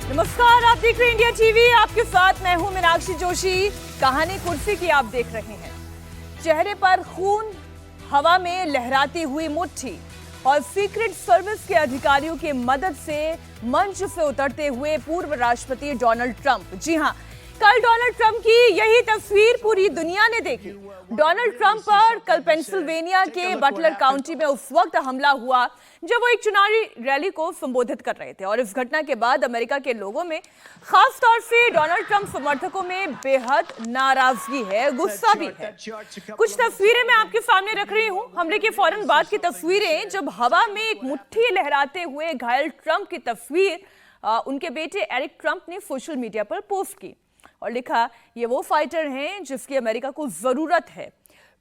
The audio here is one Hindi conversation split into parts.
नमस्कार, आप देख रहे हैं इंडिया टीवी। आपके साथ मैं हूं मीनाक्षी जोशी। कहानी कुर्सी की आप देख रहे हैं। चेहरे पर खून, हवा में लहराती हुई मुट्ठी और सीक्रेट सर्विस के अधिकारियों की मदद से मंच से उतरते हुए पूर्व राष्ट्रपति डोनाल्ड ट्रंप। जी हां, कल डोनाल्ड ट्रंप की यही तस्वीर पूरी दुनिया ने देखी। डोनाल्ड ट्रंप पर कल पेंसिल्वेनिया के बटलर काउंटी में उस वक्त हमला हुआ जब वो एक चुनावी रैली को संबोधित कर रहे थे और इस घटना के बाद अमेरिका के लोगों में, खास तौर से डोनाल्ड ट्रंप समर्थकों में बेहद नाराजगी है, गुस्सा भी है। कुछ तस्वीरें मैं आपके सामने रख रही हूं। हमले के फौरन बाद की तस्वीरें, जब हवा में एक मुट्ठी लहराते हुए घायल ट्रंप की तस्वीर उनके बेटे एरिक ट्रंप ने सोशल मीडिया पर पोस्ट की और लिखा, ये वो फाइटर हैं जिसकी अमेरिका को जरूरत है।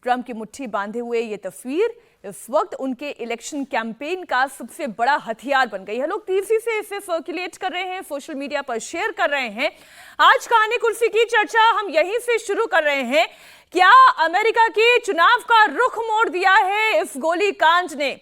ट्रंप की मुट्ठी बांधे हुए ये तस्वीर इस वक्त उनके इलेक्शन कैंपेन का सबसे बड़ा हथियार बन गई है। लोग तेजी से इसे सर्कुलेट कर रहे हैं, सोशल मीडिया पर शेयर कर रहे हैं। आज कहानी कुर्सी की चर्चा हम यहीं से शुरू कर रहे हैं। क्या अमेरिका के चुनाव का रुख मोड़ दिया है इस गोलीकांड ने?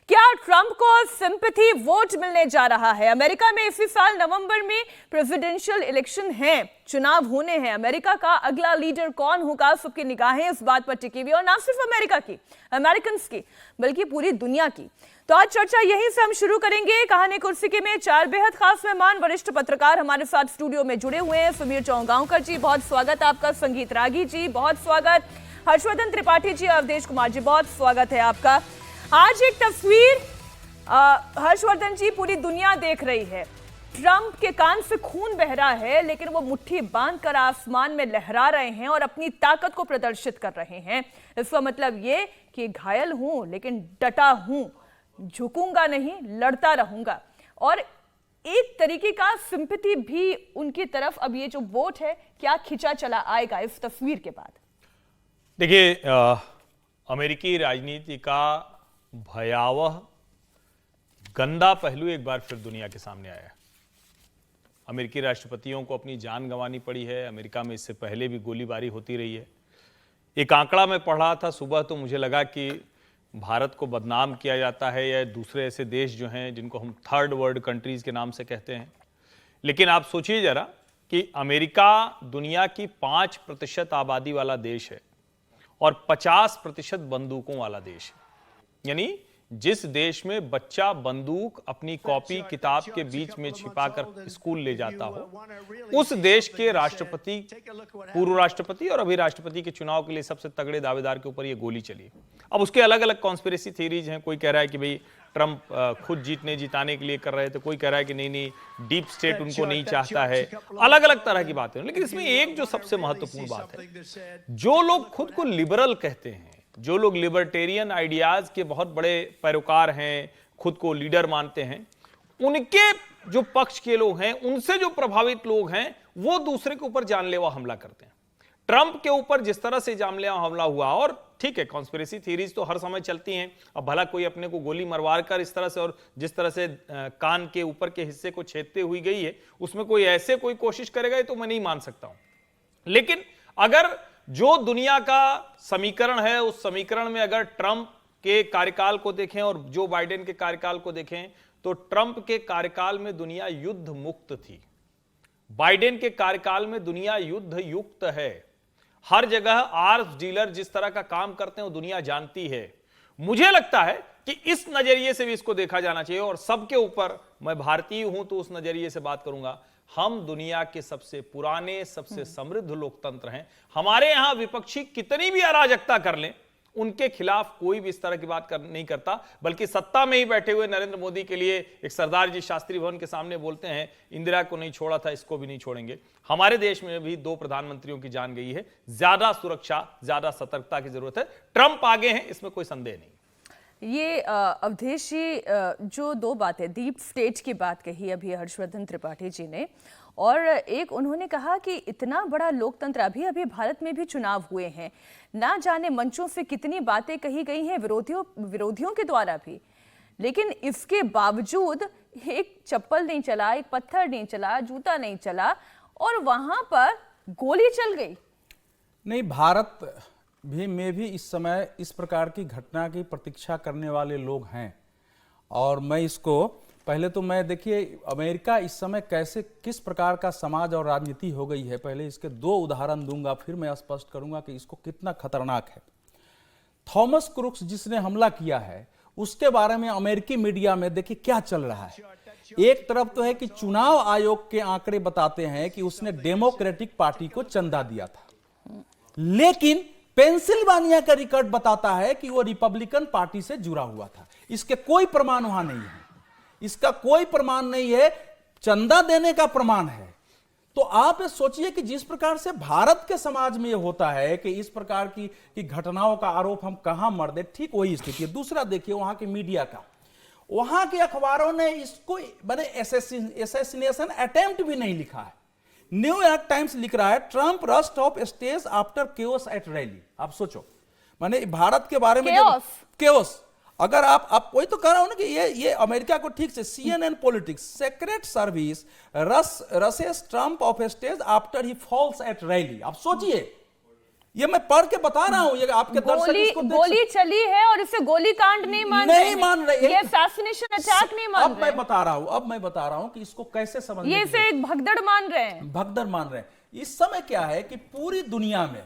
क्या ट्रंप को सिंपैथी वोट मिलने जा रहा है? अमेरिका में इसी साल नवंबर में प्रेसिडेंशियल इलेक्शन है, चुनाव होने हैं। अमेरिका का अगला लीडर कौन होगा, सबकी निगाहें इस बात पर टिकी हुई, और ना सिर्फ अमेरिका की, अमेरिकन की, बल्कि पूरी दुनिया की। तो आज चर्चा यहीं से हम शुरू करेंगे। कहानी कुर्सी के में चार बेहद खास मेहमान, वरिष्ठ पत्रकार हमारे साथ स्टूडियो में जुड़े हुए हैं। समीर चौगांवकर जी, बहुत स्वागत आपका। संगीत रागी जी, बहुत स्वागत। हर्षवर्धन त्रिपाठी जी, अवधेश कुमार जी, बहुत स्वागत है आपका। आज एक तस्वीर हर्षवर्धन जी पूरी दुनिया देख रही है। ट्रंप के कान से खून बह रहा है, लेकिन वो मुट्ठी बांधकर आसमान में लहरा रहे हैं और अपनी ताकत को प्रदर्शित कर रहे हैं। इसका मतलब ये कि घायल हूं लेकिन डटा हूं, झुकूंगा नहीं, लड़ता रहूंगा। और एक तरीके का सिंपैथी भी उनकी तरफ अब ये जो वोट है, क्या खिंचा चला आएगा इस तस्वीर के बाद? देखिए, अमेरिकी राजनीति का भयावह गंदा पहलू एक बार फिर दुनिया के सामने आया है। अमेरिकी राष्ट्रपतियों को अपनी जान गंवानी पड़ी है। अमेरिका में इससे पहले भी गोलीबारी होती रही है। एक आंकड़ा मैं पढ़ रहा था सुबह, तो मुझे लगा कि भारत को बदनाम किया जाता है या दूसरे ऐसे देश जो हैं जिनको हम थर्ड वर्ल्ड कंट्रीज के नाम से कहते हैं। लेकिन आप सोचिए जरा कि अमेरिका दुनिया की 5% आबादी वाला देश है और 50% बंदूकों वाला देश है। यानी जिस देश में बच्चा बंदूक अपनी कॉपी किताब के बीच में छिपाकर स्कूल ले जाता हो, उस देश के राष्ट्रपति, पूर्व राष्ट्रपति और अभी राष्ट्रपति के चुनाव के लिए सबसे तगड़े दावेदार के ऊपर यह गोली चली। अब उसके अलग अलग कॉन्स्पिरेसी थ्योरीज हैं। कोई कह रहा है कि भाई ट्रंप खुद जिताने के लिए कर रहे थे, कोई कह रहा है कि नहीं डीप स्टेट उनको नहीं चाहता है। अलग अलग तरह की बातें। लेकिन इसमें एक जो सबसे महत्वपूर्ण बात है, जो लोग खुद को लिबरल कहते हैं, जो लोग लिबर्टेरियन आइडियाज के बहुत बड़े पैरोकार हैं, खुद को लीडर मानते हैं, उनके जो पक्ष के लोग हैं, उनसे जो प्रभावित लोग हैं, वो दूसरे के ऊपर जानलेवा हमला करते हैं। ट्रंप के ऊपर जिस तरह से जानलेवा हमला हुआ, और ठीक है, कॉन्स्पिरेसी थ्योरीज तो हर समय चलती हैं। अब भला कोई अपने को गोली मरवा कर इस तरह से, और जिस तरह से कान के ऊपर के हिस्से को छेदते हुई गई है, उसमें कोई ऐसे कोई कोशिश करेगा, ये तो मैं नहीं मान सकता हूं। लेकिन अगर जो दुनिया का समीकरण है, उस समीकरण में अगर ट्रंप के कार्यकाल को देखें और जो बाइडेन के कार्यकाल को देखें, तो ट्रंप के कार्यकाल में दुनिया युद्ध मुक्त थी। बाइडेन के कार्यकाल में दुनिया युद्ध युक्त है। हर जगह आर्म्स डीलर जिस तरह का काम करते हैं वो दुनिया जानती है। मुझे लगता है कि इस नजरिए से भी इसको देखा जाना चाहिए। और सबके ऊपर, मैं भारतीय हूं तो उस नजरिए से बात करूंगा, हम दुनिया के सबसे पुराने, सबसे समृद्ध लोकतंत्र हैं। हमारे यहां विपक्षी कितनी भी अराजकता कर लें, उनके खिलाफ कोई भी इस तरह की बात नहीं करता, बल्कि सत्ता में ही बैठे हुए नरेंद्र मोदी के लिए एक सरदार जी शास्त्री भवन के सामने बोलते हैं, इंदिरा को नहीं छोड़ा था, इसको भी नहीं छोड़ेंगे। हमारे देश में भी 2 प्रधानमंत्रियों की जान गई है। ज्यादा सुरक्षा, ज्यादा सतर्कता की जरूरत है। ट्रंप आगे हैं, इसमें कोई संदेह नहीं। ये अवधेश जी, जो 2 बातें डीप स्टेट की बात कही अभी हर्षवर्धन त्रिपाठी जी ने, और एक उन्होंने कहा कि इतना बड़ा लोकतंत्र, अभी अभी भारत में भी चुनाव हुए हैं, ना जाने मंचों से कितनी बातें कही गई हैं विरोधियों के द्वारा भी, लेकिन इसके बावजूद एक चप्पल नहीं चला, एक पत्थर नहीं चला, जूता नहीं चला, और वहां पर गोली चल गई। नहीं, भारत में भी इस समय इस प्रकार की घटना की प्रतीक्षा करने वाले लोग हैं, और मैं इसको पहले तो मैं देखिए अमेरिका इस समय कैसे किस प्रकार का समाज और राजनीति हो गई है, पहले इसके दो उदाहरण दूंगा, फिर मैं स्पष्ट करूंगा कि इसको कितना खतरनाक है। थॉमस क्रूक्स जिसने हमला किया है उसके बारे में अमेरिकी मीडिया में देखिए क्या चल रहा है। एक तरफ तो है कि चुनाव आयोग के आंकड़े बताते हैं कि उसने डेमोक्रेटिक पार्टी को चंदा दिया था, लेकिन पेंसिल्वानिया का रिकॉर्ड बताता है कि वो रिपब्लिकन पार्टी से जुड़ा हुआ था। इसके कोई प्रमाण वहां नहीं है, इसका कोई प्रमाण नहीं है, चंदा देने का प्रमाण है। तो आप सोचिए कि जिस प्रकार से भारत के समाज में ये होता है कि इस प्रकार की घटनाओं का आरोप हम कहां मर दे, ठीक वही स्थिति है। दूसरा देखिए वहां के मीडिया का, वहां के अखबारों ने इसको मैंने एसेसिनेशन अटेम्प्ट भी नहीं लिखा है। न्यूयॉर्क टाइम्स लिख रहा है Trump rushed off stage after chaos at rally. आप सोचो, माने भारत के बारे में केओस, अगर आप वही तो कह रहा हूं ना कि ये अमेरिका को ठीक से CNN politics secret service rushes Trump off stage after he falls at rally. आप सोचिए, ये मैं पढ़ के बता रहा हूं, ये आपके दर्शक इसको गोली चली है और इसे गोली कांड नहीं मान रहे, ये असैसिनेशन अटैक नहीं मान रहे। अब मैं बता रहा हूं कि इसको कैसे समझ, ये इसे एक भगदड़ मान रहे हैं, भगदड़ मान रहे हैं। इस समय क्या है कि पूरी दुनिया में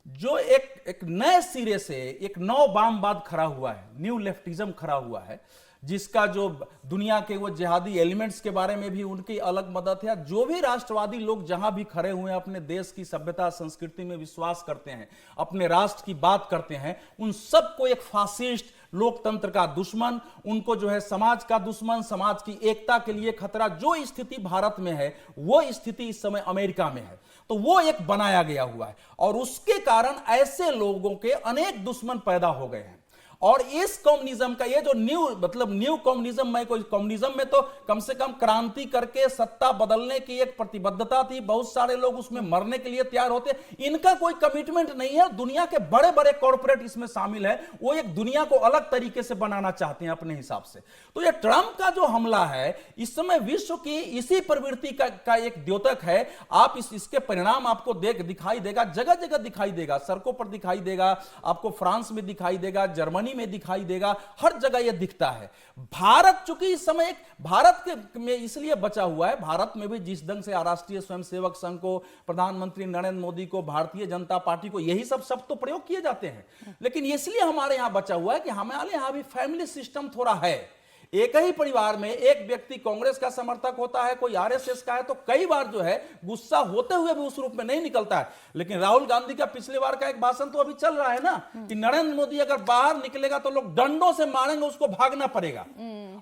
जो एक नए सिरे से एक नौ वामवाद खड़ा हुआ है, न्यू लेफ्टिज्म खड़ा हुआ है, जिसका जो दुनिया के वो जिहादी एलिमेंट्स के बारे में भी उनकी अलग मदद है। जो भी राष्ट्रवादी लोग जहां भी खड़े हुए हैं, अपने देश की सभ्यता संस्कृति में विश्वास करते हैं, अपने राष्ट्र की बात करते हैं, उन सबको एक फासिस्ट, लोकतंत्र का दुश्मन, उनको जो है समाज का दुश्मन, समाज की एकता के लिए खतरा, जो स्थिति भारत में है वो स्थिति इस समय अमेरिका में है। तो वो एक बनाया गया हुआ है और उसके कारण ऐसे लोगों के अनेक दुश्मन पैदा हो गए हैं। और इस कम्युनिज्म का ये जो न्यू कम्युनिज्म, मैं कोई कम्युनिज्म में तो कम से कम क्रांति करके सत्ता बदलने की एक प्रतिबद्धता थी, बहुत सारे लोग उसमें मरने के लिए तैयार होते, इनका कोई कमिटमेंट नहीं है। दुनिया के बड़े बड़े कॉर्पोरेट इसमें शामिल है, वो एक दुनिया को अलग तरीके से बनाना चाहते हैं अपने हिसाब से। तो ये ट्रंप का जो हमला है इस समय विश्व की इसी प्रवृत्ति का एक द्योतक है। आप इसके परिणाम आपको दिखाई देगा, जगह जगह दिखाई देगा, सड़कों पर दिखाई देगा, आपको फ्रांस में दिखाई देगा, जर्मनी में दिखाई देगा, हर जगह यह दिखता है। भारत चूंकि इस समय भारत के में इसलिए बचा हुआ है, भारत में भी जिस ढंग से राष्ट्रीय स्वयंसेवक संघ को, प्रधानमंत्री नरेंद्र मोदी को, भारतीय जनता पार्टी को, यही सब तो प्रयोग किए जाते हैं, लेकिन इसलिए हमारे यहां बचा हुआ है कि हमारे यहां भी फैमिली सिस्टम थोड़ा है। एक ही परिवार में एक व्यक्ति कांग्रेस का समर्थक होता है, कोई आरएसएस का है, तो कई बार जो है गुस्सा होते हुए भी उस रूप में नहीं निकलता है। लेकिन राहुल गांधी का पिछले बार का एक भाषण तो अभी चल रहा है ना कि नरेंद्र मोदी अगर बाहर निकलेगा तो लोग डंडों से मारेंगे, उसको भागना पड़ेगा।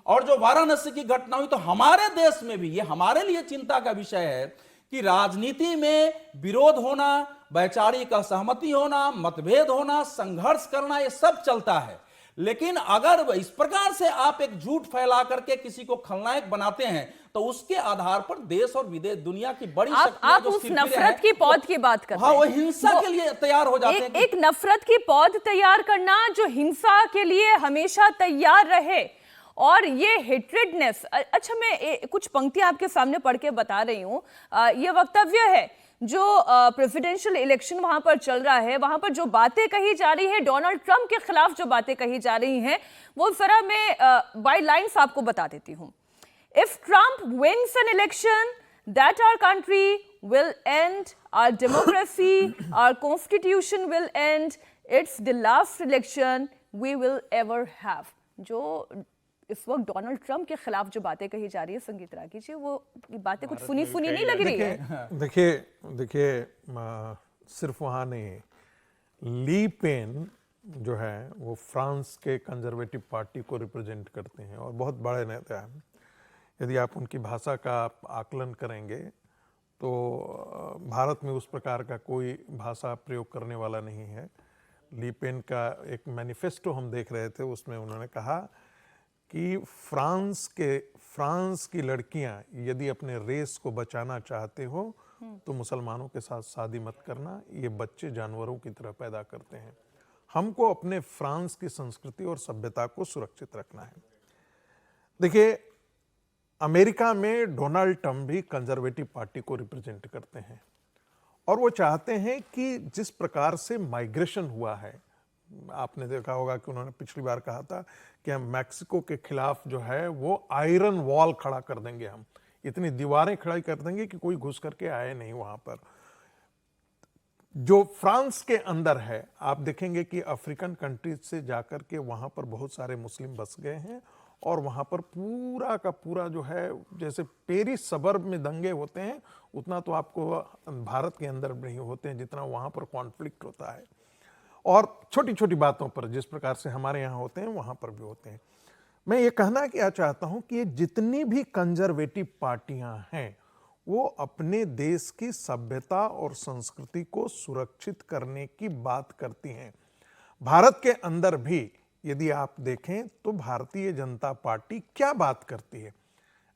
और जो वाराणसी की घटना हुई, तो हमारे देश में भी ये हमारे लिए चिंता का विषय है कि राजनीति में विरोध होना, वैचारिक असहमति होना, मतभेद होना, संघर्ष करना, ये सब चलता है। लेकिन अगर इस प्रकार से आप एक झूठ फैला करके किसी को खलनायक बनाते हैं तो उसके आधार पर देश और विदेश, दुनिया की बड़ी आप उस नफरत की पौध की बात कर रहे हैं। हाँ, वो हिंसा के लिए तैयार हो जाते हैं। एक नफरत की पौध तैयार करना जो हिंसा के लिए हमेशा तैयार रहे, और ये हेट्रेडनेस। अच्छा, मैं कुछ पंक्तियां आपके सामने पढ़ के बता रही हूं। ये वक्तव्य है जो प्रेसिडेंशियल इलेक्शन वहां पर चल रहा है, वहां पर जो बातें कही जा रही है, डोनाल्ड ट्रंप के खिलाफ जो बातें कही जा रही हैं, वो जरा मैं बाय लाइन्स आपको बता देती हूं। If Trump wins an election, that our country will end, our democracy, our constitution will end, it's the last election we will ever have. जो इस वक्त डोनाल्ड ट्रंप के खिलाफ जो बातें कही जा रही है, संगीत रागी जी, वो बातें कुछ सुनी नहीं लग रही है। देखिए सिर्फ वहाँ नहीं, ली पेन जो है वो फ्रांस के कंजर्वेटिव पार्टी को रिप्रेजेंट करते हैं और बहुत बड़े नेता हैं। यदि आप उनकी भाषा का आकलन करेंगे तो भारत में उस प्रकार का कोई भाषा प्रयोग करने वाला नहीं है। ली पेन का एक मैनिफेस्टो हम देख रहे थे, उसमें उन्होंने कहा कि फ्रांस की लड़कियां यदि अपने रेस को बचाना चाहते हो तो मुसलमानों के साथ शादी मत करना, ये बच्चे जानवरों की तरह पैदा करते हैं। हमको अपने फ्रांस की संस्कृति और सभ्यता को सुरक्षित रखना है। देखिए, अमेरिका में डोनाल्ड ट्रंप भी कंजर्वेटिव पार्टी को रिप्रेजेंट करते हैं और वो चाहते हैं कि जिस प्रकार से माइग्रेशन हुआ है, आपने देखा होगा कि उन्होंने पिछली बार कहा था कि हम मैक्सिको के खिलाफ जो है वो आयरन वॉल खड़ा कर देंगे, हम इतनी दीवारें खड़ी कर देंगे कि कोई घुस करके आए नहीं वहां पर। जो फ्रांस के अंदर है, आप देखेंगे कि अफ्रीकन कंट्रीज से जाकर के वहां पर बहुत सारे मुस्लिम बस गए हैं और वहां पर पूरा का पूरा जो है, जैसे पेरिस सबर्ब में दंगे होते हैं उतना तो आपको भारत के अंदर नहीं होते हैं जितना वहां पर कॉन्फ्लिक्ट होता है। और छोटी छोटी बातों पर जिस प्रकार से हमारे यहाँ होते हैं वहां पर भी होते हैं। मैं ये कहना क्या चाहता हूं कि ये जितनी भी कंजर्वेटिव पार्टियां हैं वो अपने देश की सभ्यता और संस्कृति को सुरक्षित करने की बात करती हैं। भारत के अंदर भी यदि आप देखें तो भारतीय जनता पार्टी क्या बात करती है,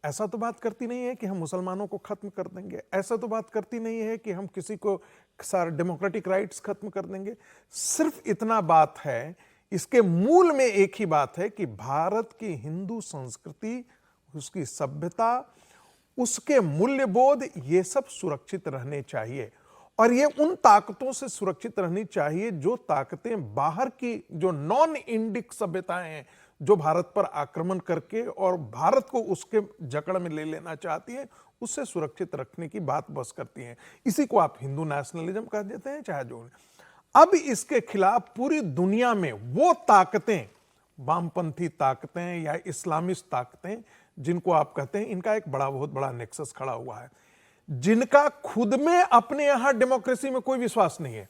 ऐसा तो बात करती नहीं है कि हम मुसलमानों को खत्म कर देंगे, ऐसा तो बात करती नहीं है कि हम किसी को सारे डेमोक्रेटिक राइट्स खत्म कर देंगे। सिर्फ इतना बात है, इसके मूल में एक ही बात है कि भारत की हिंदू संस्कृति, उसकी सभ्यता, उसके मूल्यबोध, ये सब सुरक्षित रहने चाहिए। और ये उन ताकतों से सुरक्षित रहनी चाहिए जो ताकतें बाहर की, जो नॉन इंडिक सभ्यताएं हैं, जो भारत पर आक्रमण करके और भारत को उसके जकड़ में ले लेना चाहती हैं, उससे सुरक्षित रखने की बात बस करती हैं। इसी को आप हिंदू नेशनलिज्म कह देते हैं चाहे जो। अब इसके खिलाफ पूरी दुनिया में वो ताकतें, वामपंथी ताकतें या इस्लामिस्ट ताकतें जिनको आप कहते हैं, इनका एक बहुत बड़ा नेक्सस खड़ा हुआ है, जिनका खुद में अपने यहां डेमोक्रेसी में कोई विश्वास नहीं है।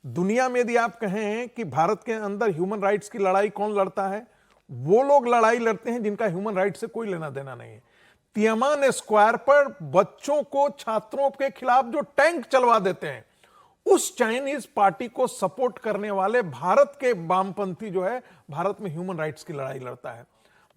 दुनिया में यदि आप कहें कि भारत के अंदर ह्यूमन राइट्स की लड़ाई कौन लड़ता है, वो लोग लड़ाई लड़ते हैं जिनका ह्यूमन राइट्स से कोई लेना देना नहीं है। तियानमेन स्क्वायर पर बच्चों को, छात्रों के खिलाफ जो टैंक चलवा देते हैं, उस चाइनीज पार्टी को सपोर्ट करने वाले भारत के वामपंथी जो है, भारत में ह्यूमन राइट्स की लड़ाई लड़ता है,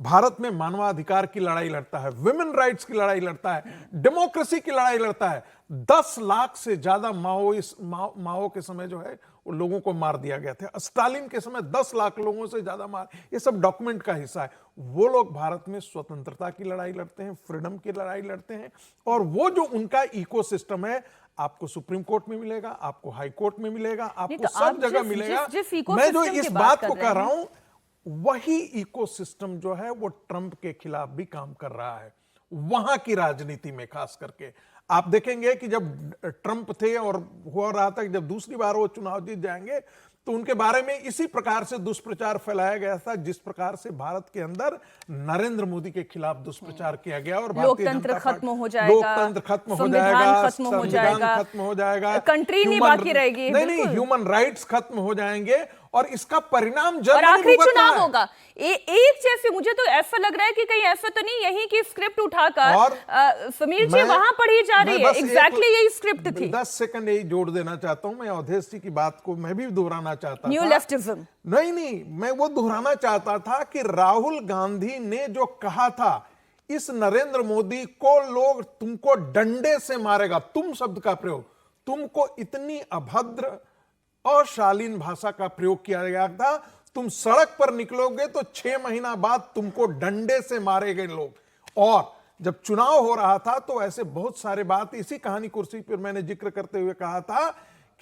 भारत में मानवाधिकार की लड़ाई लड़ता है, विमेन राइट्स की लड़ाई लड़ता है, डेमोक्रेसी की लड़ाई लड़ता है। 10 लाख से ज्यादा माओ के समय जो है वो लोगों को मार दिया गया था। स्टालिन के समय 10 लाख लोगों से ज्यादा मार, ये सब डॉक्यूमेंट का हिस्सा है। वो लोग भारत में स्वतंत्रता की लड़ाई लड़ते हैं, फ्रीडम की लड़ाई लड़ते हैं, और वो जो उनका इकोसिस्टम है, आपको सुप्रीम कोर्ट में मिलेगा, आपको हाई कोर्ट में मिलेगा, आपको सब जगह मिलेगा। मैं जो इस बात को कह रहा हूं, वही इकोसिस्टम जो है वो ट्रंप के खिलाफ भी काम कर रहा है, वहां की राजनीति में खास करके। आप देखेंगे कि जब ट्रंप थे और हो रहा था कि जब दूसरी बार वो चुनाव जीत जाएंगे तो उनके बारे में इसी प्रकार से दुष्प्रचार फैलाया गया था जिस प्रकार से भारत के अंदर नरेंद्र मोदी के खिलाफ दुष्प्रचार किया गया। और लोकतंत्र खत्म हो जाएगा, लोकतंत्र खत्म हो जाएगा, संविधान खत्म हो जाएगा, कंट्री नहीं बाकी रहेगी, नहीं, ह्यूमन राइट्स खत्म हो जाएंगे, और इसका परिणाम और आखिरी चुनाव होगा। एक जैसे मुझे तो ऐसा लग रहा है कि कहीं ऐसा तो नहीं यही की स्क्रिप्ट उठाकर समीर जी वहां पढ़ी जा रही है, एग्जैक्टली यही स्क्रिप्ट थी। 10 सेकंड यही जोड़ देना चाहता हूं मैं, अवधेश जी की बात को मैं भी दोहराना चाहता न्यू था। लेफ्टिज्म नहीं, मैं वो दोहराना चाहता था कि राहुल गांधी ने जो कहा था, इस नरेंद्र मोदी को लोग तुमको डंडे से मारेगा, तुम शब्द का प्रयोग, तुमको इतनी अभद्र और शालीन भाषा का प्रयोग किया गया था, तुम सड़क पर निकलोगे तो 6 महीना बाद तुमको डंडे से मारेंगे लोग। और जब चुनाव हो रहा था तो ऐसे बहुत सारे बात, इसी कहानी कुर्सी पर मैंने जिक्र करते हुए कहा था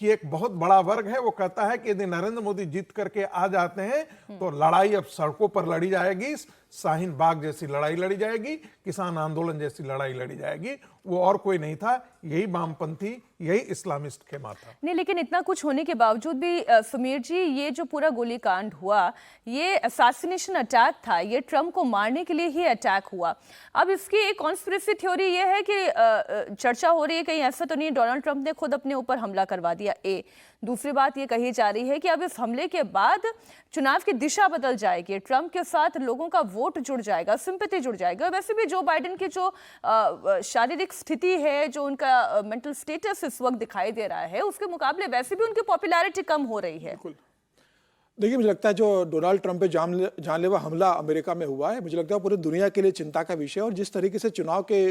कि एक बहुत बड़ा वर्ग है वो कहता है कि यदि नरेंद्र मोदी जीत करके आ जाते हैं तो लड़ाई अब सड़कों पर लड़ी जाएगी, शाहीन बाग जैसी लड़ाई लड़ी जाएगी, किसान आंदोलन जैसी लड़ाई लड़ी जाएगी। वो और कोई नहीं था, यही वामपंथी, यही इस्लामिस्ट खेमा था। नहीं, लेकिन इतना कुछ होने के बावजूद भी समीर जी, ये जो पूरा गोलीकांड हुआ, ये असैसिनेशन अटैक था, ये ट्रंप को मारने के लिए ही अटैक हुआ। अब इसकी एक कॉन्स्पिरेसी थ्योरी ये है कि चर्चा हो रही है कहीं ऐसा तो नहीं डोनाल्ड ट्रंप ने खुद अपने ऊपर हमला करवा दिया। दूसरी बात ये कही जा रही है कि अब इस हमले के बाद चुनाव की दिशा बदल जाएगी, ट्रंप के साथ लोगों का वोट जुड़ जाएगा, सिंपैथी जुड़ जाएगा। वैसे भी जो बाइडेन की जो शारीरिक स्थिति है, जो उनका मेंटल स्टेटस इस वक्त दिखाई दे रहा है, उसके मुकाबले वैसे भी उनकी पॉपुलैरिटी कम हो रही है। देखिए, मुझे लगता है जो डोनाल्ड ट्रंप पे जानलेवा हमला अमेरिका में हुआ है, मुझे लगता है पूरी दुनिया के लिए चिंता का विषय है। और जिस तरीके से चुनाव के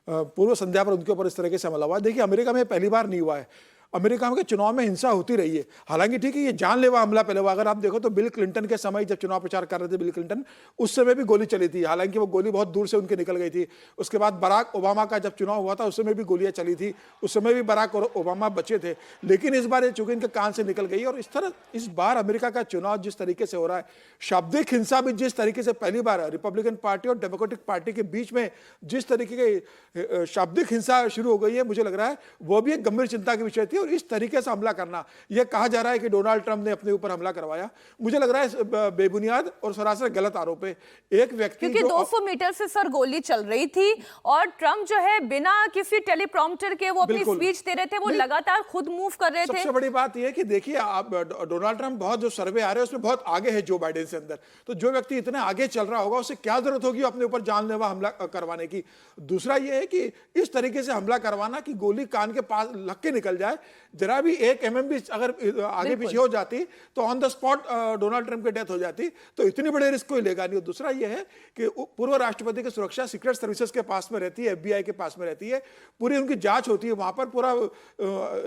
पूर्व संध्या पर उनके ऊपर इस तरीके से हमला हुआ है, देखिए अमेरिका में पहली बार नहीं हुआ है। अमेरिका के चुनाव में हिंसा होती रही है। हालांकि ठीक है, ये जानलेवा हमला पहले हुआ। अगर आप देखो तो बिल क्लिंटन के समय जब चुनाव प्रचार कर रहे थे बिल क्लिंटन, उस समय भी गोली चली थी, हालांकि वो गोली बहुत दूर से उनके निकल गई थी। उसके बाद बराक ओबामा का जब चुनाव हुआ था उस समय भी गोलियां चली थी, उस समय भी बराक और ओबामा बचे थे। लेकिन इस बार ये चूंकि इनके कान से निकल गई, और इस तरह इस बार अमेरिका का चुनाव जिस तरीके से हो रहा है, शाब्दिक हिंसा भी जिस तरीके से पहली बार रिपब्लिकन पार्टी और डेमोक्रेटिक पार्टी के बीच में जिस तरीके की शाब्दिक हिंसा शुरू हो गई है, मुझे लग रहा है वो भी एक गंभीर चिंता की विषय थी। और इस तरीके से हमला करना, यह कहा जा रहा है कि डोनाल्ड ट्रंप ने अपने ऊपर हमला करवाया, मुझे लग रहा है बेबुनियाद और सरासर गलत आरोप है। एक व्यक्ति क्योंकि 200 मीटर से सर गोली चल रही थी और ट्रंप जो है बिना किसी टेलीप्रॉम्प्टर के वो अपनी स्पीच दे रहे थे, वो लगातार खुद मूव कर रहे थे। सबसे बड़ी बात यह है कि देखिए आप, डोनाल्ड ट्रंप बहुत जो सर्वे आ रहे हैं उसमें बहुत आगे है जो बाइडेन से अंदर, तो जो व्यक्ति इतने आगे चल रहा होगा उसे क्या जरूरत होगी अपने ऊपर जानलेवा हमला करवाने की। दूसरा यह है कि इस तरीके से हमला करवाना कि गोली कान के पास लग के निकल जाए, जरा भी 1 mm भी अगर आगे पीछे हो जाती तो on the spot Donald Trump की डेथ हो जाती, तो इतनी बड़ी रिस्क कोई लेगा नहीं। दूसरा यह है कि पूर्व राष्ट्रपति की सुरक्षा सीक्रेट सर्विसेज के पास में रहती है, FBI के पास में रहती है, पूरी उनकी जांच होती है, वहां पर पूरा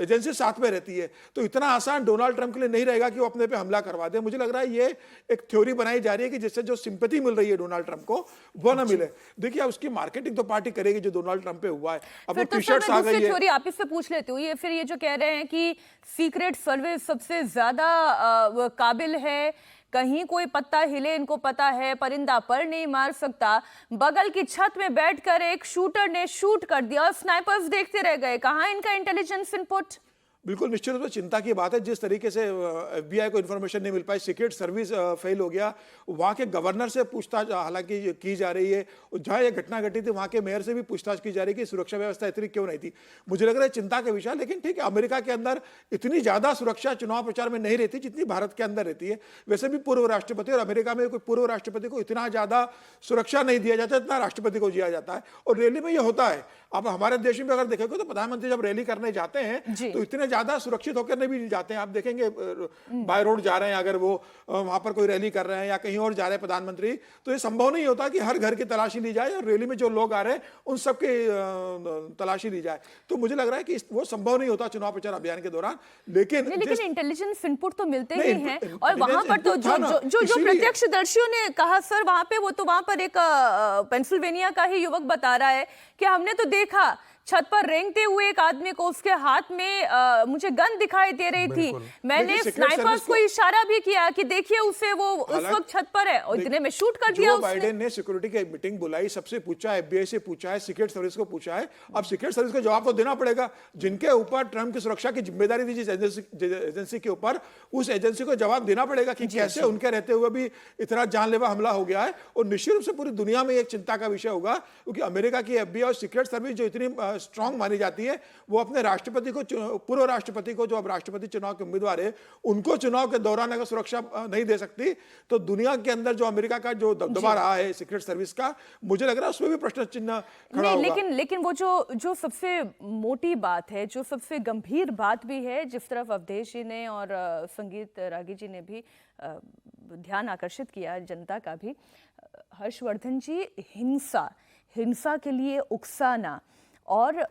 एजेंसी साथ में रहती है, तो इतना आसान डोनाल्ड ट्रंप के लिए नहीं रहेगा कि वो अपने पे हमला करवा दे। मुझे लग रहा है ये एक थ्योरी बनाई जा रही है कि जिससे जो सिंपैथी मिल रही है डोनाल्ड ट्रंप को वो ना मिले। देखिए उसकी मार्केटिंग तो पार्टी करेगी जो डोनाल्ड ट्रंप पे हुआ है। अब फिर तो टी-शर्ट्स आ गई है। थ्योरी आप इससे पूछ लेते हो, ये फिर ये जो कह रहे हैं कि सीक्रेट सर्विस सबसे ज्यादा काबिल है, कहीं कोई पत्ता हिले इनको पता है, परिंदा पर नहीं मार सकता, बगल की छत में बैठकर एक शूटर ने शूट कर दिया और स्नाइपर्स देखते रह गए, कहां इनका इंटेलिजेंस इनपुट? बिल्कुल निश्चित रूप से चिंता की बात है। जिस तरीके से FBI को इन्फॉर्मेशन नहीं मिल पाई, सीक्रेट सर्विस फेल हो गया, वहाँ के गवर्नर से पूछताछ हालांकि की जा रही है, जहाँ ये घटना घटी थी वहाँ के मेयर से भी पूछताछ की जा रही है कि सुरक्षा व्यवस्था इतनी क्यों नहीं थी। मुझे लग रहा है चिंता का विषय, लेकिन ठीक है अमेरिका के अंदर इतनी ज़्यादा सुरक्षा चुनाव प्रचार में नहीं रहती जितनी भारत के अंदर रहती है। वैसे भी पूर्व राष्ट्रपति, और अमेरिका में कोई पूर्व राष्ट्रपति को इतना ज़्यादा सुरक्षा नहीं दिया जाता जितना राष्ट्रपति को दिया जाता है, और रैली में ये होता है। अब हमारे देश में अगर देखेंगे तो प्रधानमंत्री जब रैली करने जाते हैं तो इतने ज्यादा सुरक्षित होकर नहीं भी जाते हैं। आप देखेंगे बाय रोड जा रहे हैं, अगर वो वहां पर कोई रैली कर रहे हैं या कहीं और जा रहे हैं प्रधानमंत्री, तो ये संभव नहीं होता कि हर घर की तलाशी ली जाए और रैली में जो लोग आ रहे हैं उन सबकी तलाशी ली जाए। तो मुझे लग रहा है कि वो संभव नहीं होता चुनाव प्रचार अभियान के दौरान। लेकिन इंटेलिजेंस इनपुट तो मिलते ही हैं, और वहां पर तो जो प्रत्यक्षदर्शियों ने कहा सर वहां पे, वो तो वहां पर एक पेंसिल्वेनिया का ही युवक बता रहा है कि हमने तो देखा छत पर रेंगते हुए एक आदमी को, उसके हाथ में मुझे गन दिखाई दे रही थी, मैंने स्नाइपर्स को इशारा भी किया कि देखिए उसे, वो उस वक्त छत पर है, और इतने में शूट कर दिया उसने। बाइडेन ने सिक्योरिटी की मीटिंग बुलाई, सबसे पूछा, FBI से पूछा है, सीक्रेट सर्विस को पूछा है। अब सीक्रेट सर्विस को जवाब तो देना पड़ेगा, जिनके ऊपर ट्रंप की सुरक्षा की जिम्मेदारी थी जिस एजेंसी के ऊपर, उस एजेंसी को जवाब देना पड़ेगा कि कैसे उनके रहते हुए भी इतना जानलेवा हमला हो गया है। और निश्चित रूप से पूरी दुनिया में एक चिंता का विषय होगा, क्योंकि अमेरिका की FBI और सीक्रेट सर्विस जो इतनी स्ट्रांग मानी जाती है, वो अपने राष्ट्रपति को, पूर्व राष्ट्रपति को, जो अब राष्ट्रपति चुनाव के उम्मीदवार है, उनको चुनाव के दौरान अगर सुरक्षा नहीं दे सकती, तो दुनिया के अंदर जो अमेरिका का जो दबदबा रहा है सीक्रेट सर्विस का, मुझे लग रहा है उसमें भी प्रश्न चिन्ह खड़ा होगा। लेकिन वो जो सबसे मोटी बात है, जो सबसे गंभीर बात भी है, जिस तरफ अवधेश जी ने और संगीत रागी जी ने भी ध्यान आकर्षित किया, जनता का भी, हर्षवर्धन जी, हिंसा के लिए उकसाना और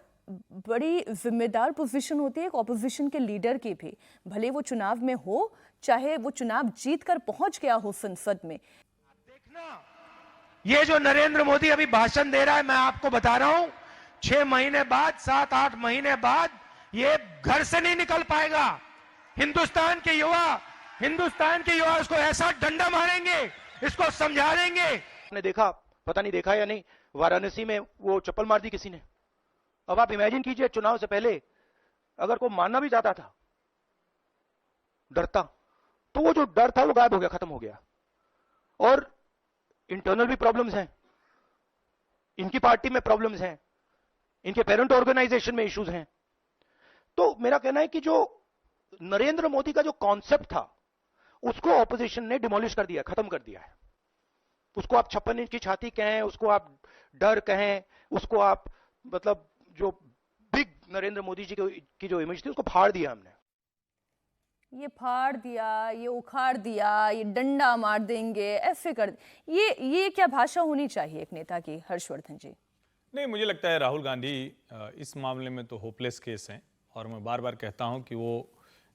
बड़ी जिम्मेदार पोजीशन होती है एक ऑपोजिशन के लीडर की भी, भले वो चुनाव में हो, चाहे वो चुनाव जीत कर पहुंच गया हो संसद में। देखना, ये जो नरेंद्र मोदी अभी भाषण दे रहा है, मैं आपको बता रहा हूं, 6 महीने बाद, 7-8 महीने बाद ये घर से नहीं निकल पाएगा। हिंदुस्तान के युवा इसको ऐसा डंडा मारेंगे, इसको समझा देंगे। आपने देखा, पता नहीं देखा या नहीं, वाराणसी में वो चप्पल मार दी किसी ने। अब आप इमेजिन कीजिए, चुनाव से पहले अगर कोई मारना भी जाता था डरता, तो वो जो डर था वो गायब हो गया, खत्म हो गया। और इंटरनल भी प्रॉब्लम्स हैं, इनकी पार्टी में प्रॉब्लम्स हैं, इनके पेरेंट ऑर्गेनाइजेशन में इश्यूज हैं। तो मेरा कहना है कि जो नरेंद्र मोदी का जो कॉन्सेप्ट था उसको ऑपोजिशन ने डिमोलिश कर दिया, खत्म कर दिया है। उसको आप 56 इंच की छाती कहें, उसको आप डर कहें, उसको आप मतलब जो बिग नरेंद्र मोदी जी की जो इमेज थी उसको फाड़ दिया हमने। ये फाड़ दिया, ये उखाड़ दिया, ये डंडा मार देंगे, ऐसे कर, ये क्या भाषा होनी चाहिए एक नेता की, हर्षवर्धन जी? नहीं, मुझे लगता है राहुल गांधी इस मामले में तो होपलेस केस हैं और मैं बार बार कहता हूं कि वो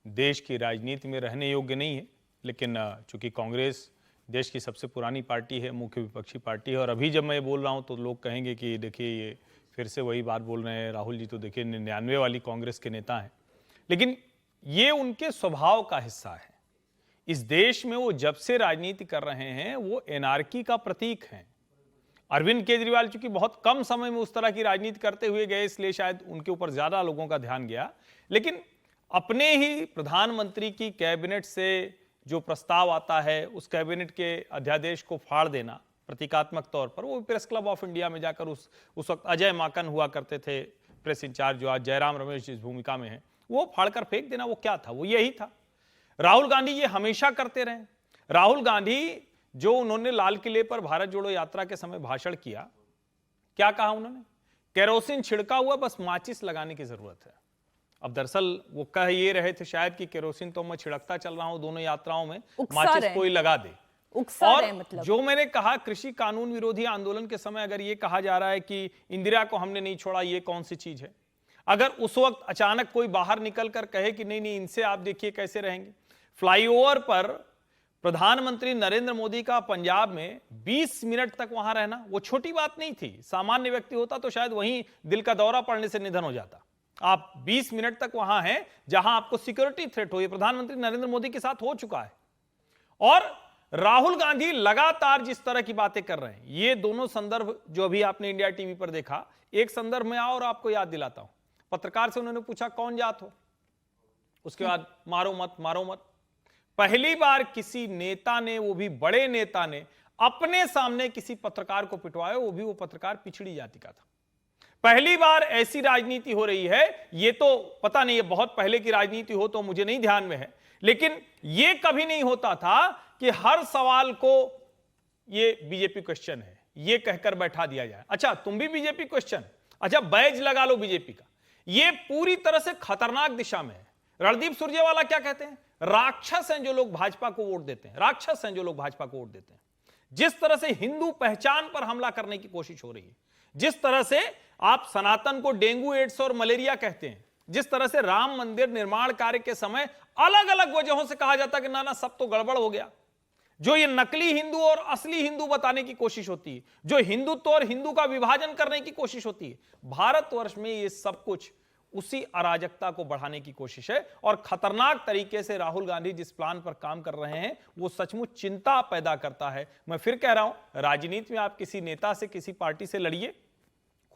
देश की राजनीति में रहने योग्य नहीं है, लेकिन चूंकि कांग्रेस देश की सबसे पुरानी पार्टी है, मुख्य विपक्षी पार्टी है, और अभी जब मैं बोल रहा हूं तो लोग कहेंगे कि देखिए ये फिर से वही बात बोल रहे हैं राहुल जी, तो देखिए 99 वाली कांग्रेस के नेता हैं, लेकिन ये उनके स्वभाव का हिस्सा है। इस देश में वो जब से राजनीति कर रहे हैं वो एनार्की का प्रतीक हैं। अरविंद केजरीवाल चूंकि बहुत कम समय में उस तरह की राजनीति करते हुए गए, इसलिए शायद उनके ऊपर ज्यादा लोगों का ध्यान गया, लेकिन अपने ही प्रधानमंत्री की कैबिनेट से जो प्रस्ताव आता है उस कैबिनेट के अध्यादेश को फाड़ देना प्रतीकात्मक तौर पर, वो प्रेस क्लब ऑफ इंडिया में जाकर उस वक्त अजय माकन हुआ करते थे प्रेस इंचार्ज, जो आज जयराम रमेश जिस भूमिका में है, वो फाड़कर फेंक देना, वो क्या था? वो यही था। राहुल गांधी ये हमेशा करते रहे। राहुल गांधी जो उन्होंने लाल किले पर भारत जोड़ो यात्रा के समय भाषण किया, क्या कहा उन्होंने? केरोसिन छिड़का हुआ, बस माचिस लगाने की जरूरत है। अब दरअसल वो कह ये रहे थे शायद कि केरोसिन तो मैं छिड़कता चल रहा हूं दोनों यात्राओं में, माचिस कोई लगा दे। और मतलब जो मैंने कहा कृषि कानून विरोधी आंदोलन के समय अगर ये कहा जा रहा है कि इंदिरा को हमने नहीं छोड़ा, ये कौन सी चीज है? अगर उस वक्त अचानक कोई बाहर निकल कर कहे कि नहीं नहीं इनसे आप देखिए कैसे रहेंगे। फ्लाईओवर पर प्रधानमंत्री नरेंद्र मोदी का पंजाब में 20 मिनट तक वहां रहना, वो छोटी बात नहीं थी। सामान्य व्यक्ति होता तो शायद वहीं दिल का दौरा पड़ने से निधन हो जाता। आप 20 मिनट तक वहां हैं जहां आपको सिक्योरिटी थ्रेट हो, ये प्रधानमंत्री नरेंद्र मोदी के साथ हो चुका है। और राहुल गांधी लगातार जिस तरह की बातें कर रहे हैं, ये दोनों संदर्भ जो अभी आपने इंडिया टीवी पर देखा, एक संदर्भ में आओ और आपको याद दिलाता हूं। पत्रकार से उन्होंने पूछा कौन जात हो, उसके बाद मारो मत मारो मत। पहली बार किसी नेता ने, वो भी बड़े नेता ने, अपने सामने किसी पत्रकार को पिटवाया, वो भी वो पत्रकार पिछड़ी जाति का था। पहली बार ऐसी राजनीति हो रही है। ये तो पता नहीं, ये बहुत पहले की राजनीति हो तो मुझे नहीं ध्यान में है, लेकिन ये कभी नहीं होता था कि हर सवाल को ये बीजेपी क्वेश्चन है ये कहकर बैठा दिया जाए। अच्छा तुम भी बीजेपी क्वेश्चन, अच्छा बैज लगा लो बीजेपी का। ये पूरी तरह से खतरनाक दिशा में है। रणदीप सुरजेवाला क्या कहते हैं? राक्षस हैं जो लोग भाजपा को वोट देते हैं, राक्षस हैं जो लोग भाजपा को वोट देते हैं। जिस तरह से हिंदू पहचान पर हमला करने की कोशिश हो रही है, जिस तरह से आप सनातन को डेंगू, एड्स और मलेरिया कहते हैं, जिस तरह से राम मंदिर निर्माण कार्य के समय अलग अलग वजहों से कहा जाता कि ना ना सब तो गड़बड़ हो गया, जो ये नकली हिंदू और असली हिंदू बताने की कोशिश होती है, जो हिंदुत्व और हिंदू का विभाजन करने की कोशिश होती है, भारतवर्ष में ये सब कुछ उसी अराजकता को बढ़ाने की कोशिश है। और खतरनाक तरीके से राहुल गांधी जिस प्लान पर काम कर रहे हैं वो सचमुच चिंता पैदा करता है। मैं फिर कह रहा हूं, राजनीति में आप किसी नेता से, किसी पार्टी से लड़िए,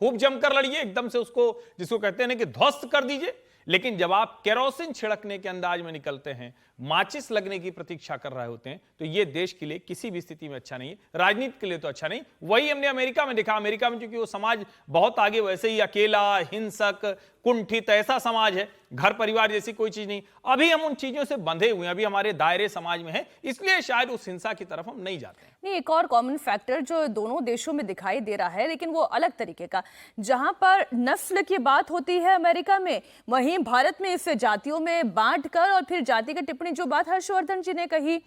खूब जमकर लड़िए, एकदम से उसको जिसको कहते हैं कि ध्वस्त कर दीजिए, लेकिन जब आप केरोसिन छिड़कने के अंदाज में निकलते हैं, माचिस लगने की प्रतीक्षा कर रहे होते हैं, तो यह देश के लिए किसी भी स्थिति में अच्छा नहीं है, राजनीति के लिए तो अच्छा नहीं। वही हमने अमेरिका में देखा। अमेरिका में चूंकि वो समाज बहुत आगे, वैसे ही अकेला, हिंसक, कुंठित ऐसा समाज है, घर परिवार जैसी कोई चीज नहीं। अभी हम उन चीजों से बंधे हुए हैं, अभी हमारे दायरे समाज में है, इसलिए शायद उस हिंसा की तरफ हम नहीं जाते हैं। नहीं, एक और कॉमन फैक्टर जो दोनों देशों में दिखाई दे रहा है, लेकिन वो अलग तरीके का। जहां पर नस्ल की बात होती है अमेरिका में, वहीं भारत में इसे जातियों में बांटकर और फिर जाति का टिप्पणी, जो बात हर्षवर्धन जी ने कही,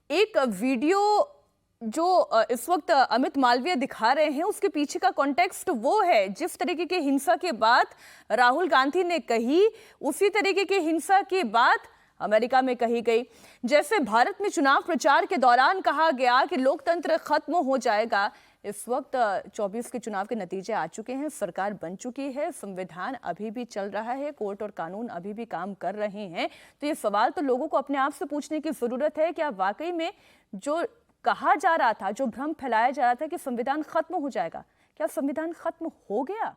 एक वीडियो जो इस वक्त अमित मालवीय दिखा रहे हैं, उसके पीछे का कॉन्टेक्स्ट वो है, जिस तरीके की हिंसा की बात राहुल गांधी ने कही, उसी तरीके की हिंसा की बात अमेरिका में कही गई। जैसे भारत में चुनाव प्रचार के दौरान कहा गया कि लोकतंत्र खत्म हो जाएगा, इस वक्त 24 के चुनाव के नतीजे आ चुके हैं, सरकार बन चुकी है, संविधान अभी भी चल रहा है, कोर्ट और कानून अभी भी काम कर रहे हैं। तो ये सवाल तो लोगों को अपने आप से पूछने की जरूरत है, क्या वाकई में जो कहा जा रहा था, जो भ्रम फैलाया जा रहा था कि संविधान खत्म हो जाएगा, क्या संविधान खत्म हो गया?